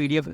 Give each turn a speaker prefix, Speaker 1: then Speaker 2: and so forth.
Speaker 1: PDF